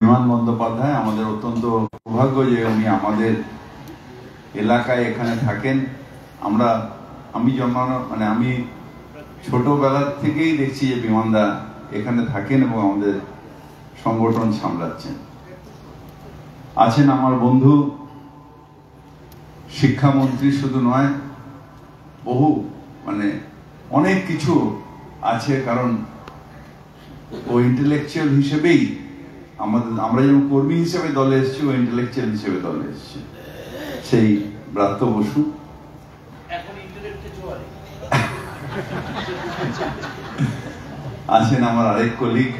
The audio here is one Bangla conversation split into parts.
বিমান বন্দ্যোপাধ্যায় আমাদের অত্যন্ত সৌভাগ্য যে উনি আমাদের এলাকায় এখানে থাকেন। আমি জন্মানো আমি ছোটবেলা থেকেই দেখছি যে বিমানদা এখানে থাকেন এবং আমাদের সংগঠন সামলাচ্ছেন। আছেন আমার বন্ধু, শিক্ষামন্ত্রী শুধু নয়, বহু অনেক কিছু আছে, কারণ ও ইন্টেলেকচুয়াল হিসেবেই আমরা যেমন কর্মী হিসেবে দলে এসেছি, ও ইন্টেলেকচুয়াল হিসেবে দলে এসেছে, সেই ব্রাত্য বসু। আছেন আমার আরেক কলিগ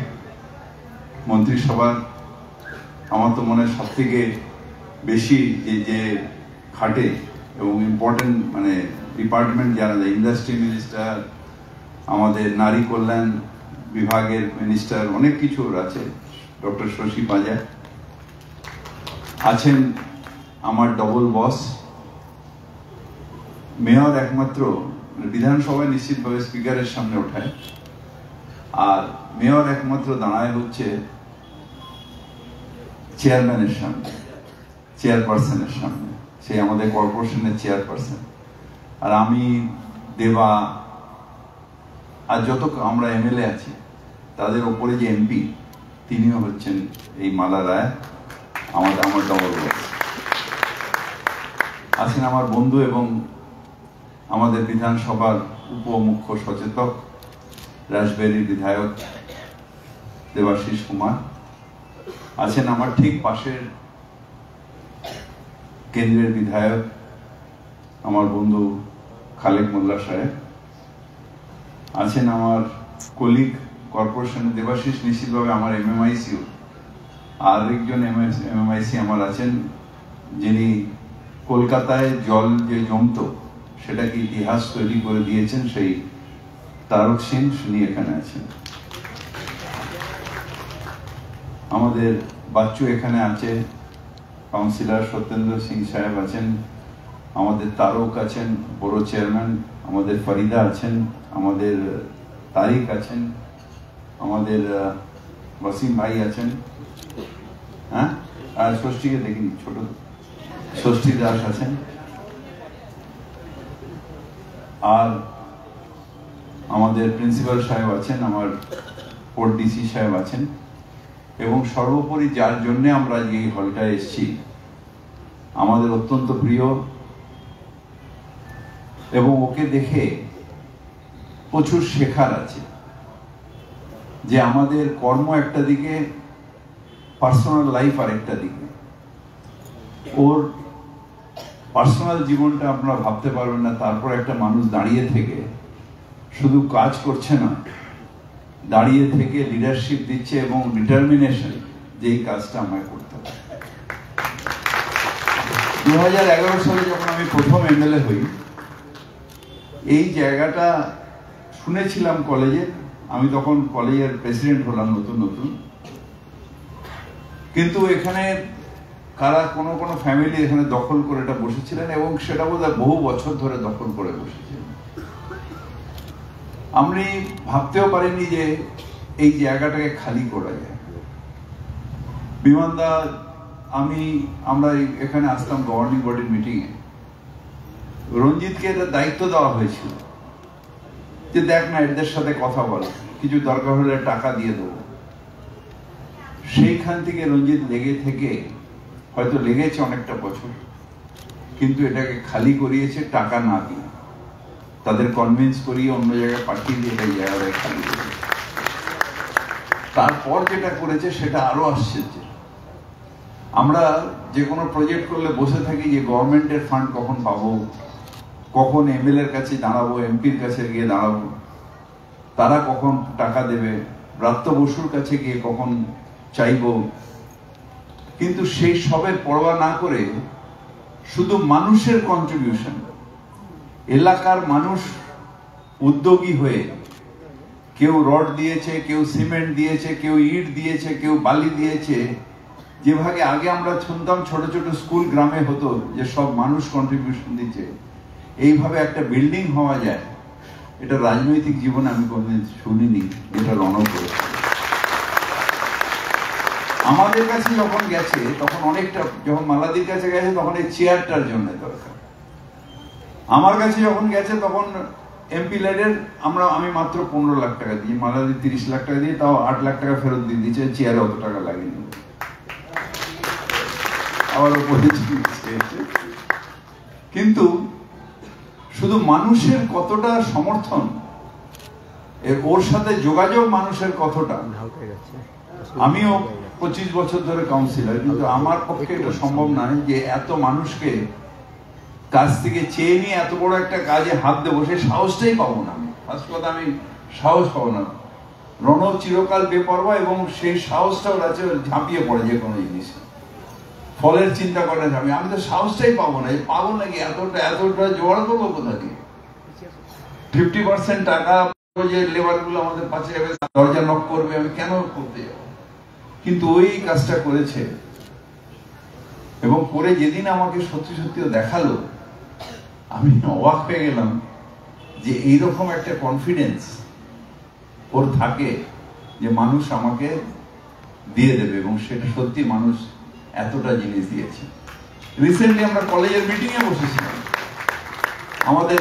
মন্ত্রিসভার, আমার তো মনে হয় সব থেকে বেশি যে খাটে এবং ইম্পর্টেন্ট ডিপার্টমেন্ট যারা, ইন্ডাস্ট্রি মিনিস্টার, আমাদের নারী কল্যাণ বিভাগের মিনিস্টার, অনেক কিছু আছে, ডক্টর শশী পাজা। আছেন আমার ডবল বস, মেয়র একমাত্র বিধানসভায় নিশ্চিতভাবে স্পিকারের সামনে ওঠায়, আর মেয়র একমাত্র দাঁড়ায় হচ্ছে চেয়ারম্যানের সামনে, চেয়ারপারসনের সামনে, সে আমাদের কর্পোরেশনের চেয়ারপারসন। আর আমি, দেবা, আর যত আমরা এমএলএ আছি তাদের ওপরে যে এমপি, তিনিও হচ্ছেন এই মালা রায়, আমার ডবল বস। আছেন আমার বন্ধু এবং আমাদের বিধানসভার উপমুখ্য সচেতক, রাজবাড়ির বিধায়ক দেবাশিস কুমার। আছেন আমার ঠিক পাশের কেন্দ্রের বিধায়ক, আমার বন্ধু খালেক মোল্লা সাহেব। আছেন আমার কলিগ কর্পোরেশনের দেবাশিস, নিশ্চিতভাবে আমার এমএমআইসিও। আর একজন এমএমআইসি আমার আছেন, যিনি কলকাতায় জল যে জমতো সেটাকে ইতিহাস তৈরি করে দিয়েছেন, সেই তারক সিং, শুনি এখানে আছেন। আমাদের বাচ্চু এখানে আছে, কাউন্সিলর সত্যেন্দ্র সিং সাহেব আছেন, আমাদের তারক আছেন, বড় চেয়ারম্যান, আমাদের ফরিদা আছেন, আমাদের তারিক আছেন, আমাদের ওয়াসিম ভাই আছেন, হ্যাঁ, আর ষষ্ঠীকে দেখিনি, ছোট ষষ্ঠী দাস আছেন, আর আমাদের প্রিন্সিপাল সাহেব আছেন, আমার পোর্ট ডিসি সাহেব আছেন, এবং সর্বোপরি যার জন্য আমরা এই হলটায় এসেছি, আমাদের অত্যন্ত প্রিয়, এবং ওকে দেখে প্রচুর শেখার আছে, যে আমাদের কর্ম একটা দিকে, পার্সোনাল লাইফ আর একটা দিকে। ওর পার্সোনাল জীবনটা আপনারা ভাবতে পারবেন না, তারপর একটা মানুষ দাঁড়িয়ে থেকে শুধু কাজ করছে না, দাঁড়িয়ে থেকে লিডারশিপ দিচ্ছে এবং ডিটারমিনেশন, যে এই কাজটা আমায় করতে হবে। 2011 সালে যখন আমি প্রথম এমএলএ হই, এই জায়গাটা শুনেছিলাম কলেজে, আমি তখন কলেজের প্রেসিডেন্ট হলাম নতুন নতুন, কিন্তু এখানে কারা কোনো ফ্যামিলি এখানে দখল করে এটা বসেছিলেন, এবং সেটা বোধহয় বহু বছর ধরে দখল করে বসেছিলেন। আমি ভাবতেও পারিনি যে এই জায়গাটাকে খালি করা যায়। বিমানদা, আমরা এখানে আসতাম গভর্নিং বডির মিটিং এ, রঞ্জিতকে এটা দায়িত্ব দেওয়া হয়েছিল যে দেখ না, এদের সাথে কথা বল, কিছু দরকার হলে টাকা দিয়ে দেবো। সেইখান থেকে রঞ্জিত হয়তো লেগেছে অনেকটা বছর, কিন্তু এটাকে খালি করিয়েছে টাকা না দিয়ে, তাদের কনভিন্স করিয়ে অন্য জায়গায় পাঠিয়ে দিয়ে এই জায়গাটায় খালি করেছে। তারপর যেটা করেছে সেটা আরো আশ্চর্য। আমরা যে কোনো প্রজেক্ট করলে বসে থাকি যে গভর্নমেন্টের ফান্ড কখন পাবো, কখন এমএলএ এর কাছে দাঁড়াবো, এমপির কাছে গিয়ে দাঁড়াবো, তারা কখন টাকা দেবে, ব্রাত্য বসুর কাছে গিয়ে কখন চাইবো। কিন্তু সেই সবের পরোয়া না করে শুধু মানুষের কন্ট্রিবিউশন, এলাকার মানুষ উদ্যোগী হয়ে, কেউ রড দিয়েছে, কেউ সিমেন্ট দিয়েছে, কেউ ইট দিয়েছে, কেউ বালি দিয়েছে। যেভাবে আগে আমরা শুনতাম ছোট ছোট স্কুল গ্রামে হতো যে সব মানুষ কন্ট্রিবিউশন দিচ্ছে, এইভাবে একটা বিল্ডিং হওয়া যায়, এটা রাজনৈতিক জীবনে আমি কোনদিন শুনিনি, এটা রণক করেছে। আমাদের কাছে যখন গেছে তখন অনেকটা, যখন মালাদির কাছে গেছে তখন এই চেয়ারটার জন্য দরকার। আমার কাছে যখন গেছে তখন এমপি ল্যাডের আমি মাত্র 15 লাখ টাকা দিই, মালাদি 30 লাখ টাকা দিয়ে, তাও 8 লাখ টাকা ফেরত দিয়ে দিচ্ছে, চেয়ারে অত টাকা লাগেনি। আবার উপরে কিন্তু শুধু মানুষের কতটা সমর্থন, ওর সাথে যোগাযোগ মানুষের কতটা। আমিও 25 বছর ধরে কাউন্সিলর, কিন্তু আমার পক্ষে এটা সম্ভব নয় যে এত মানুষকে কাজ থেকে চেয়ে নিয়ে এত বড় একটা কাজে হাত দেবো, সেই সাহসটাই পাবো না। আমি ফার্স্ট কথা, আমি সাহস পাবো না। রণ চিরকাল বেপরোয়া এবং সেই সাহসটাও আছে, ঝাঁপিয়ে পড়ে যে কোনো জিনিস, ফলের চিন্তা করে যাবে। আমি তো সাহসটাই পাবো না, পাবো নাকি এতটা জোগাড় করবো কোথা দিয়ে? 50% টাকা যে লেবার গুলো আমাদের পাশে যাবে, দরজা নক করবে, আমি কেন করতে যাবো? কিন্তু ওই কাজটা করেছে, এবং করে যেদিন আমাকে সত্যি সত্যিও দেখালো, আমি অবাক হয়ে গেলাম যে এইরকম একটা কনফিডেন্স ওর থাকে যে মানুষ আমাকে দিয়ে দেবে, এবং সেটা সত্যি মানুষ এতটা জিনিস দিয়েছে। রিসেন্টলি আমরা কলেজের মিটিং এ বসেছিলাম, আমাদের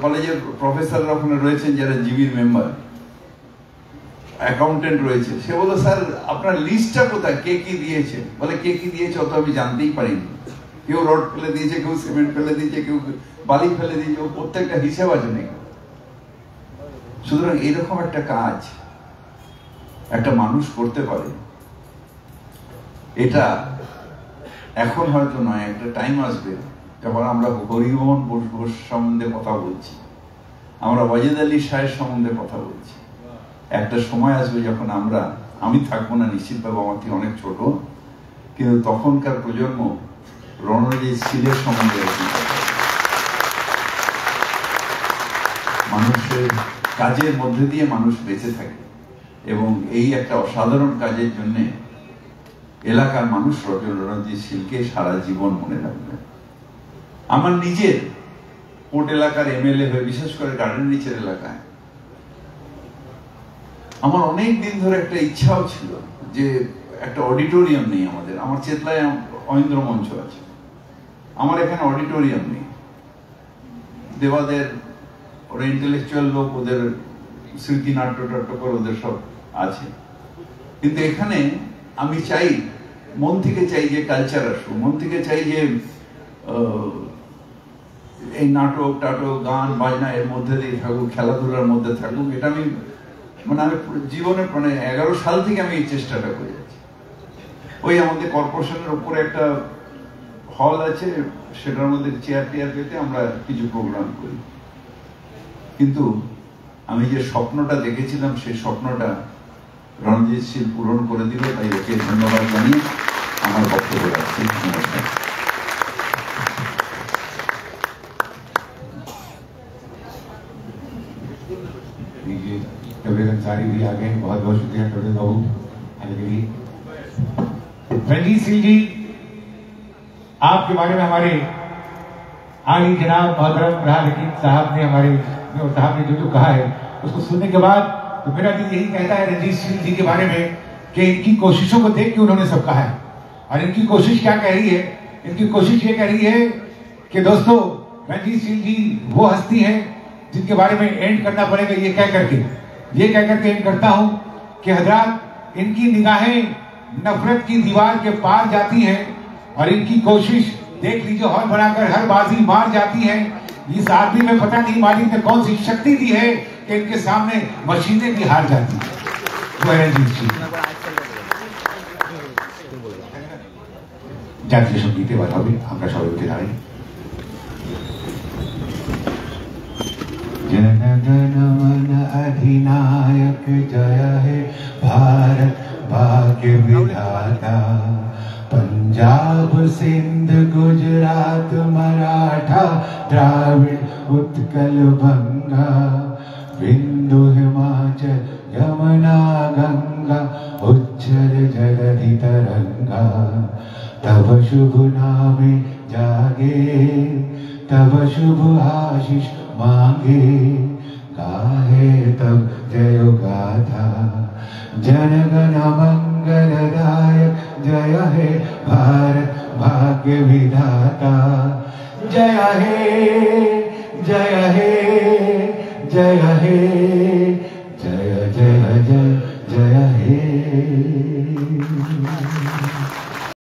কলেজের প্রফেসররা ওখানে রয়েছেন যারা জিবির মেম্বার, অ্যাকাউন্টেন্ট রয়েছে। সে বলল, স্যার আপনার লিস্টটা কোথায়, কে কি দিয়েছে? বলে কে কি দিয়েছে অত আমি জানতেই পারিনি। কেউ রড ফেলে দিয়েছে, কেউ সিমেন্ট ফেলে দিয়েছে, কেউ বালি ফেলে দিয়েছে, প্রত্যেকটা হিসেব আছে নাকি। সুতরাং এরকম একটা কাজ একটা মানুষ করতে পারে, এটা এখন হয়তো নয়, একটা টাইম আসবে যখন আমরা হরিমোহন বোস সম্বন্ধে কথা বলছি, আমরা ওয়াজেদ আলী শাহের সম্বন্ধে কথা বলছি। একটা সময় আসবে যখন আমি থাকবো না নিশ্চিতভাবে, আমার থেকে অনেক ছোট, কিন্তু তখনকার প্রজন্ম রণজিৎ সিলের সম্বন্ধে মানুষের কাজের মধ্যে দিয়ে মানুষ বেঁচে থাকে, এবং এই একটা অসাধারণ কাজের জন্য এলাকার মানুষ রণজিৎ সিলকে সারা জীবন মনে রাখবে। আমার নিজের কোট এলাকার এমএলএ হয়ে, বিশেষ করে গার্ডেন রিচের এলাকায়, আমার অনেক দিন ধরে একটা ইচ্ছাও ছিল যে একটা অডিটোরিয়াম নেই আমাদের। আমার চেতলায় অইন্দ্র মঞ্চ আছে, আমার এখানে অডিটোরিয়াম নেই। দেবাদের ওরা ইন্টেলেকচুয়াল লোক, ওদের স্মৃতি নাট্য টাট্য করে ওদের সব আছে, কিন্তু এখানে আমি চাই, মন থেকে চাই যে কালচার আসুক, মন থেকে চাই যে এই নাটক টাটক গান বাজনা এর মধ্যে দিয়ে থাকুক, খেলাধুলার মধ্যে থাকুক। এটা আমি আমি জীবনে 11 সাল থেকে আমি এই চেষ্টাটা করে যাচ্ছি। ওই আমাদের কর্পোরেশনের উপরে একটা হল আছে, সেটার মধ্যে চেয়ার টেয়ার পেতে আমরা কিছু প্রোগ্রাম করি, কিন্তু আমি যে স্বপ্নটা দেখেছিলাম সেই স্বপ্নটা রণজিৎ সিল পূরণ করে দিল, তাই ওকে ধন্যবাদ জানিয়ে আমার বক্তব্য রাখছি। নমস্কার। कबीर अंसारी भी आ गए, बहुत बहुत शुक्रिया कबीर बाबू आने के लिए। रणजीत सिंह जी, आपके बारे में हमारे आली जनाब मोहतरम राहत हकीम साहब ने जो कहा है, उसको सुनने के बाद तो मेरा दिल यही कहता है रणजीत सिंह जी के बारे में कि इनकी कोशिशों को देख के उन्होंने सब कहा है। और इनकी कोशिश क्या कह रही है? इनकी कोशिश ये कह रही है कि दोस्तों, रणजीत सिंह जी वो हस्ती है जिनके बारे में एंड करना पड़ेगा। ये कह करके एंड करता हूं कि हजरात, इनकी निगाहें नफरत की दीवार के पार जाती हैं, और इनकी कोशिश देख लीजिए, हॉल बनाकर हर बाजी मार जाती है। इस आदमी में पता नहीं मालिक ने कौन सी शक्ति दी है कि इनके सामने मशीनें भी हार जाती है। জাতীয় সঙ্গীতে বলা হবে, আমরা সবাই উঠে দাঁড়াই। जनगण मन अधिनायक जय है भारत भाग्य विधाता। पंजाब सिंध गुजरात मराठा द्राविड़ उत्कल बंगा, बिंदु हिमाचल यमुना गंगा उच्चल जलधि तरंगा। तब शुभ नामे जागे, तब शुभ आशीष मांगे, गाहे तब जय गाथा। जनगण मंगल मंगलदायक जय हे भारत भाग्य विधाता जय हे जय हे जय हे